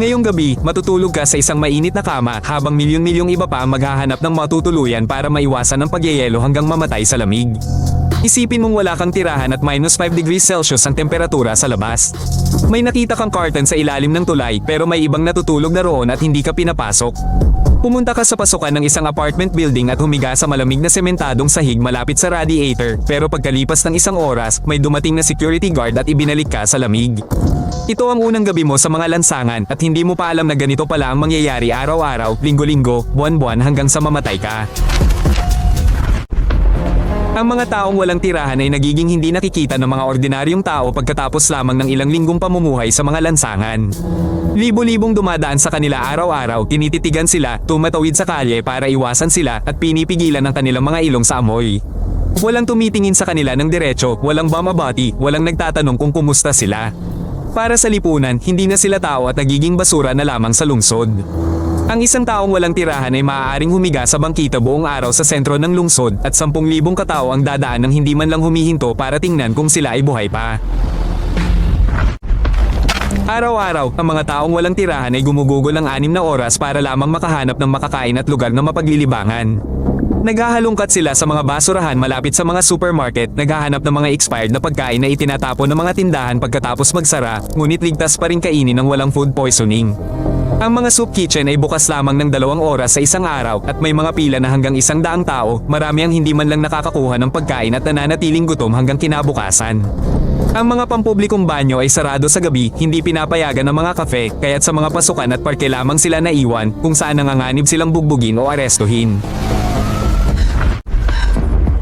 Ngayong gabi, matutulog ka sa isang mainit na kama habang milyon-milyong iba pa ang maghahanap ng matutuluyan para maiwasan ang pagyayelo hanggang mamatay sa lamig. Isipin mong wala kang tirahan at minus 5 degrees Celsius ang temperatura sa labas. May nakita kang curtain sa ilalim ng tulay pero may ibang natutulog na roon at hindi ka pinapasok. Pumunta ka sa pasukan ng isang apartment building at humiga sa malamig na sementadong sahig malapit sa radiator pero pagkalipas ng isang oras, may dumating na security guard at ibinalik ka sa lamig. Ito ang unang gabi mo sa mga lansangan at hindi mo pa alam na ganito pala ang mangyayari araw-araw, linggo-linggo, buwan-buwan hanggang sa mamatay ka. Ang mga taong walang tirahan ay nagiging hindi nakikita ng mga ordinaryong tao pagkatapos lamang ng ilang linggong pamumuhay sa mga lansangan. Libo-libong dumadaan sa kanila araw-araw, tinititigan sila, tumatawid sa kalye para iwasan sila at pinipigilan ang kanilang mga ilong sa amoy. Walang tumitingin sa kanila ng diretso, walang bumabati, walang nagtatanong kung kumusta sila. Para sa lipunan, hindi na sila tao at nagiging basura na lamang sa lungsod. Ang isang taong walang tirahan ay maaaring humiga sa bangkita buong araw sa sentro ng lungsod at 10,000 katao ang dadaan ng hindi man lang humihinto para tingnan kung sila ay buhay pa. Araw-araw, ang mga taong walang tirahan ay gumugugol ng 6 na oras para lamang makahanap ng makakain at lugar na mapaglilibangan. Naghahalungkat sila sa mga basurahan malapit sa mga supermarket, naghahanap ng mga expired na pagkain na itinatapon ng mga tindahan pagkatapos magsara, ngunit ligtas pa rin kainin ng walang food poisoning. Ang mga soup kitchen ay bukas lamang ng 2 oras sa isang araw at may mga pila na hanggang 100 tao, marami ang hindi man lang nakakakuha ng pagkain at nananatiling gutom hanggang kinabukasan. Ang mga pampublikong banyo ay sarado sa gabi, hindi pinapayagan ng mga kafe, kaya't sa mga pasukan at parke lamang sila naiwan kung saan nanganganib silang bugbugin o arestuhin.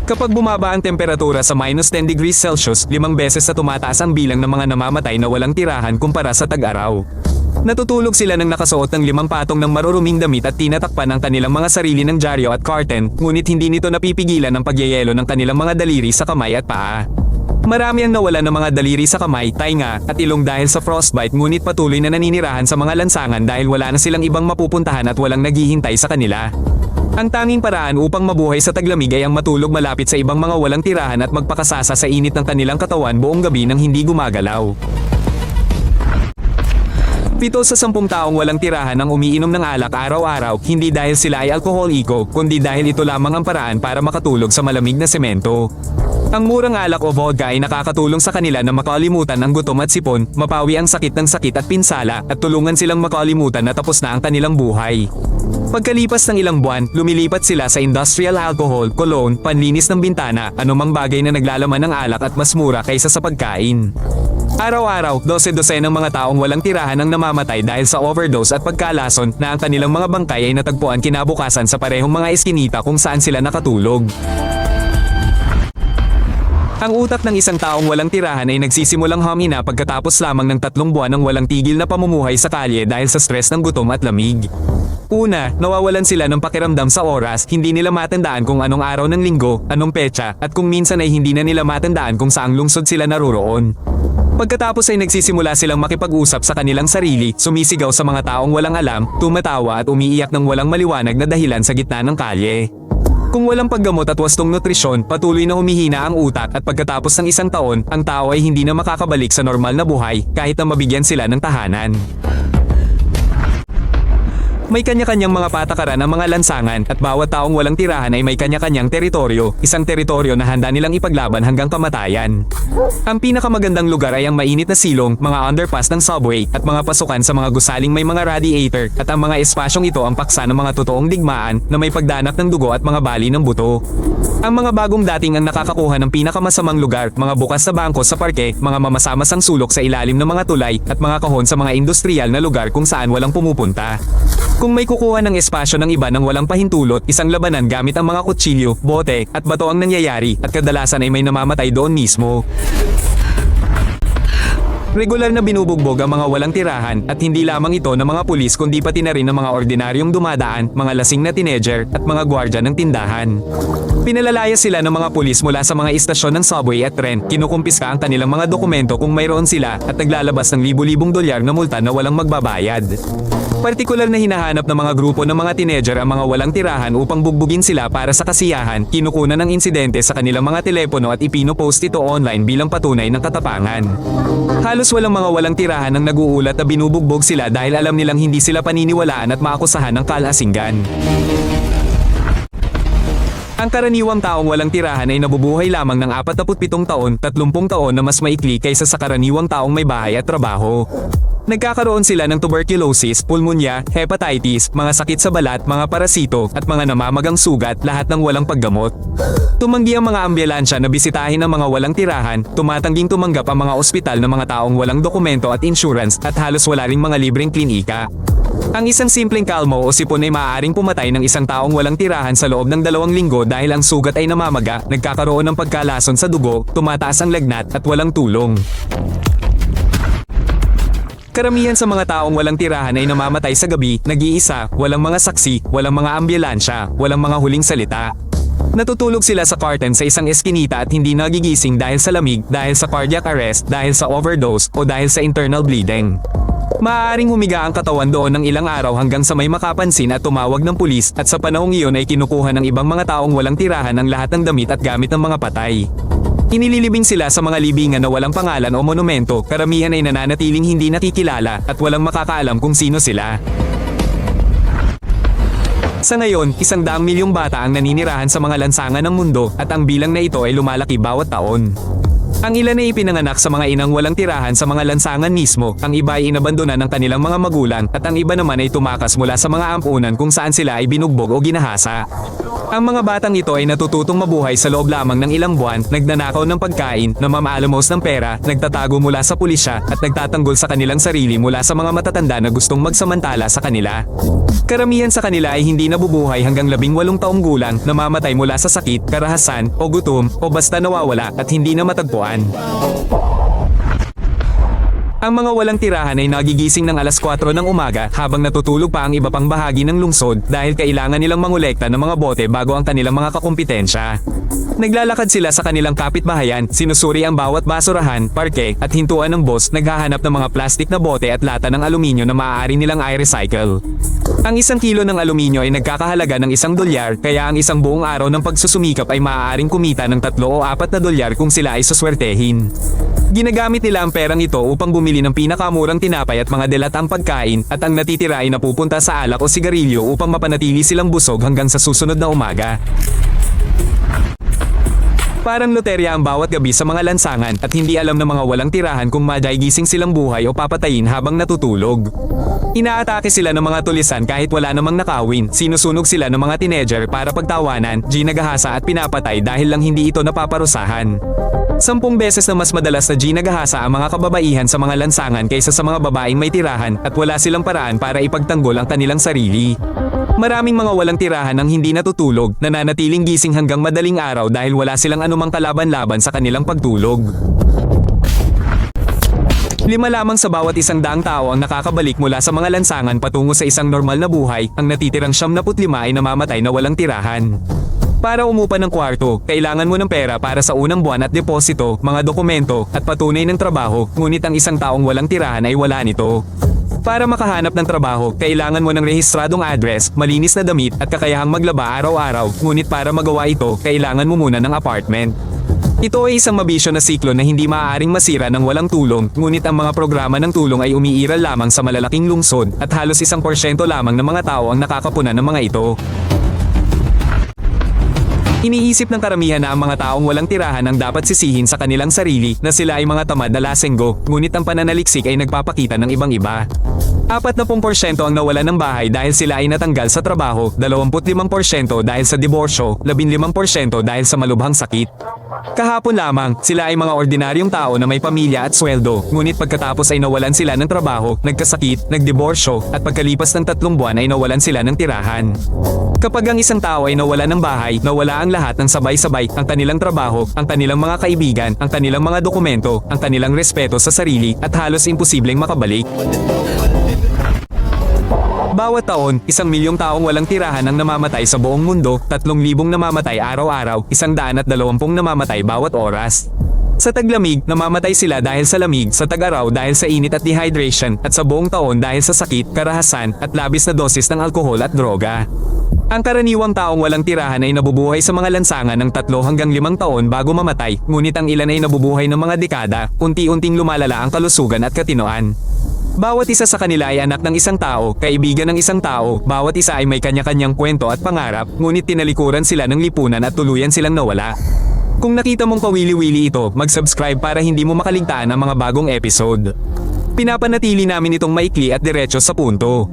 Kapag bumaba ang temperatura sa minus 10 degrees Celsius, 5 beses na tumataas ang bilang ng mga namamatay na walang tirahan kumpara sa tag-araw. Natutulog sila ng nakasuot ng 5 patong ng maruruming damit at tinatakpan ang kanilang mga sarili ng dyaryo at curtain, ngunit hindi nito napipigilan ang pagyayelo ng kanilang mga daliri sa kamay at paa. Marami ang nawalan ng mga daliri sa kamay, tainga, at ilong dahil sa frostbite ngunit patuloy na naninirahan sa mga lansangan dahil wala na silang ibang mapupuntahan at walang naghihintay sa kanila. Ang tanging paraan upang mabuhay sa taglamig ay ang matulog malapit sa ibang mga walang tirahan at magpakasasa sa init ng kanilang katawan buong gabi nang hindi gumagalaw. 7 sa 10 taong walang tirahan ang umiinom ng alak araw-araw, hindi dahil sila ay alkoholiko, kundi dahil ito lamang ang paraan para makatulog sa malamig na semento. Ang murang alak o vodka ay nakakatulong sa kanila na makalimutan ang gutom at sipon, mapawi ang sakit ng sakit at pinsala, at tulungan silang makalimutan na tapos na ang kanilang buhay. Pagkalipas ng ilang buwan, lumilipat sila sa industrial alcohol, cologne, panlinis ng bintana, anumang bagay na naglalaman ng alak at mas mura kaysa sa pagkain. Araw-araw, 12 ng mga taong walang tirahan ang namamatay dahil sa overdose at pagkalason na ang kanilang mga bangkay ay natagpuan kinabukasan sa parehong mga eskinita kung saan sila nakatulog. Ang utak ng isang taong walang tirahan ay nagsisimulang humina pagkatapos lamang ng 3 buwan ng walang tigil na pamumuhay sa kalye dahil sa stress ng gutom at lamig. Una, nawawalan sila ng pakiramdam sa oras, hindi nila matandaan kung anong araw ng linggo, anong petsa, at kung minsan ay hindi na nila matandaan kung saang lungsod sila naroroon. Pagkatapos ay nagsisimula silang makipag-usap sa kanilang sarili, sumisigaw sa mga taong walang alam, tumatawa at umiiyak ng walang maliwanag na dahilan sa gitna ng kalye. Kung walang paggamot at wastong nutrisyon, patuloy na humihina ang utak at pagkatapos ng 1 taon, ang tao ay hindi na makakabalik sa normal na buhay kahit na mabigyan sila ng tahanan. May kanya-kanyang mga patakaran ang mga lansangan at bawat taong walang tirahan ay may kanya-kanyang teritoryo, isang teritoryo na handa nilang ipaglaban hanggang kamatayan. Ang pinakamagandang lugar ay ang mainit na silong, mga underpass ng subway, at mga pasukan sa mga gusaling may mga radiator, at ang mga espasyong ito ang paksa ng mga totoong digmaan na may pagdanap ng dugo at mga bali ng buto. Ang mga bagong dating ang nakakakuha ng pinakamasamang lugar, mga bukas na bangko sa parke, mga mamasamasang sulok sa ilalim ng mga tulay, at mga kahon sa mga industrial na lugar kung saan walang pumupunta. Kung may kukuha ng espasyo ng iba ng walang pahintulot, isang labanan gamit ang mga kutsilyo, bote, at bato ang nangyayari at kadalasan ay may namamatay doon mismo. Regular na binubugbog ang mga walang tirahan at hindi lamang ito ng mga pulis kundi pati na rin ng mga ordinaryong dumadaan, mga lasing na teenager at mga gwardya ng tindahan. Pinalalaya sila ng mga pulis mula sa mga istasyon ng subway at tren, kinukumpiska ang kanilang mga dokumento kung mayroon sila at naglalabas ng libu-libong dolyar na multa na walang magbabayad. Partikular na hinahanap ng mga grupo ng mga teenager ang mga walang tirahan upang bugbugin sila para sa kasiyahan, kinukunan ng insidente sa kanilang mga telepono at ipinopost ito online bilang patunay ng katapangan. Halos Halos walang mga walang tirahan ang naguulat na binubugbog sila dahil alam nilang hindi sila paniniwalaan at maakusahan ng kalasingan. Ang karaniwang taong walang tirahan ay nabubuhay lamang ng 47 taon, 30 taon na mas maikli kaysa sa karaniwang taong may bahay at trabaho. Nagkakaroon sila ng tuberculosis, pulmonya, hepatitis, mga sakit sa balat, mga parasito, at mga namamagang sugat, lahat ng walang paggamot. Tumanggi ang mga ambulansya na bisitahin ang mga walang tirahan, tumatangging tumanggap ang mga ospital ng mga taong walang dokumento at insurance, at halos wala ring mga libreng klinika. Ang isang simpleng kalmo o sipon ay maaaring pumatay ng isang taong walang tirahan sa loob ng 2 linggo dahil ang sugat ay namamaga, nagkakaroon ng pagkalason sa dugo, tumataas ang lagnat, at walang tulong. Karamihan sa mga taong walang tirahan ay namamatay sa gabi, nag-iisa, walang mga saksi, walang mga ambulansya, walang mga huling salita. Natutulog sila sa curtain sa isang eskinita at hindi nagigising dahil sa lamig, dahil sa cardiac arrest, dahil sa overdose, o dahil sa internal bleeding. Maaaring humiga ang katawan doon ng ilang araw hanggang sa may makapansin at tumawag ng pulis, at sa panahong iyon ay kinukuha ng ibang mga taong walang tirahan ang lahat ng damit at gamit ng mga patay. Inililibing sila sa mga libingan na walang pangalan o monumento, karamihan ay nananatiling hindi nakikilala at walang makakaalam kung sino sila. Sa ngayon, 100 milyong bata ang naninirahan sa mga lansangan ng mundo at ang bilang na ito ay lumalaki bawat taon. Ang ilan ay ipinanganak sa mga inang walang tirahan sa mga lansangan mismo, ang iba ay inabandona ng kanilang mga magulang, at ang iba naman ay tumakas mula sa mga ampunan kung saan sila ay binugbog o ginahasa. Ang mga batang ito ay natututong mabuhay sa loob lamang ng ilang buwan, nagnanakaw ng pagkain, namamaalamos ng pera, nagtatago mula sa pulisya, at nagtatanggol sa kanilang sarili mula sa mga matatanda na gustong magsamantala sa kanila. Karamihan sa kanila ay hindi nabubuhay hanggang 18 taong gulang, namamatay mula sa sakit, karahasan, o gutom, o basta nawawala at hindi na matagpuan. Ang mga walang tirahan ay nagigising ng alas 4 ng umaga habang natutulog pa ang iba pang bahagi ng lungsod dahil kailangan nilang mangolekta ng mga bote bago ang kanilang mga kakumpetensya. Naglalakad sila sa kanilang kapitbahayan, sinusuri ang bawat basurahan, parke, at hintuan ng boss, naghahanap ng mga plastik na bote at lata ng aluminyo na maaari nilang i-recycle. Ang 1 kilo ng aluminyo ay nagkakahalaga ng $1, kaya ang isang buong araw ng pagsusumikap ay maaaring kumita ng $3 o $4 kung sila ay suswertehin. Ginagamit nila ang perang ito upang bumili ng pinakamurang tinapay at mga delatang pagkain, at ang natitira ay napupunta sa alak o sigarilyo upang mapanatili silang busog hanggang sa susunod na umaga. Parang loterya ang bawat gabi sa mga lansangan at hindi alam ng mga walang tirahan kung gising silang buhay o papatayin habang natutulog. Inaatake sila ng mga tulisan kahit wala namang nakawin, sinusunog sila ng mga teenager para pagtawanan, ginagahasa at pinapatay dahil lang hindi ito napaparusahan. 10 beses na mas madalas na ginagahasa ang mga kababaihan sa mga lansangan kaysa sa mga babaeng may tirahan at wala silang paraan para ipagtanggol ang kanilang sarili. Maraming mga walang tirahan ang hindi natutulog, nananatiling gising hanggang madaling araw dahil wala silang anumang kalaban-laban sa kanilang pagtulog. 5 lamang sa bawat 100 tao ang nakakabalik mula sa mga lansangan patungo sa isang normal na buhay, ang natitirang 75 ay namamatay na walang tirahan. Para umupa ng kwarto, kailangan mo ng pera para sa unang buwan at deposito, mga dokumento, at patunay ng trabaho, ngunit ang isang taong walang tirahan ay wala nito. Para makahanap ng trabaho, kailangan mo ng rehistradong address, malinis na damit, at kakayahang maglaba araw-araw, ngunit para magawa ito, kailangan mo muna ng apartment. Ito ay isang mabisyo na siklo na hindi maaaring masira ng walang tulong, ngunit ang mga programa ng tulong ay umiiral lamang sa malalaking lungsod, at halos 1% lamang ng mga tao ang nakakapunan ng mga ito. Iniisip ng karamihan na ang mga taong walang tirahan ang dapat sisihin sa kanilang sarili na sila ay mga tamad na lasenggo, ngunit ang pananaliksik ay nagpapakita ng ibang iba. 40% ang nawalan ng bahay dahil sila ay natanggal sa trabaho, 25% dahil sa diborsyo, 15% dahil sa malubhang sakit. Kahapon lamang, sila ay mga ordinaryong tao na may pamilya at sweldo, ngunit pagkatapos ay nawalan sila ng trabaho, nagkasakit, nagdiborsyo, at pagkalipas ng 3 buwan ay nawalan sila ng tirahan. Kapag ang isang tao ay nawala ng bahay, nawala ang lahat ng sabay-sabay, ang kanilang trabaho, ang kanilang mga kaibigan, ang kanilang mga dokumento, ang kanilang respeto sa sarili, at halos imposibleng makabalik. Bawat taon, 1 milyong taong walang tirahan ang namamatay sa buong mundo, 3,000 namamatay araw-araw, 120 namamatay bawat oras. Sa taglamig, namamatay sila dahil sa lamig, sa tag-araw dahil sa init at dehydration, at sa buong taon dahil sa sakit, karahasan, at labis na dosis ng alkohol at droga. Ang karaniwang taong walang tirahan ay nabubuhay sa mga lansangan ng 3 hanggang 5 taon bago mamatay, ngunit ang ilan ay nabubuhay ng mga dekada, unti-unting lumalala ang kalusugan at katinoan. Bawat isa sa kanila ay anak ng isang tao, kaibigan ng isang tao, bawat isa ay may kanya-kanyang kwento at pangarap, ngunit tinalikuran sila ng lipunan at tuluyan silang nawala. Kung nakita mong pawili-wili ito, mag-subscribe para hindi mo makaligtaan ang mga bagong episode. Pinapanatili namin itong maikli at diretso sa punto.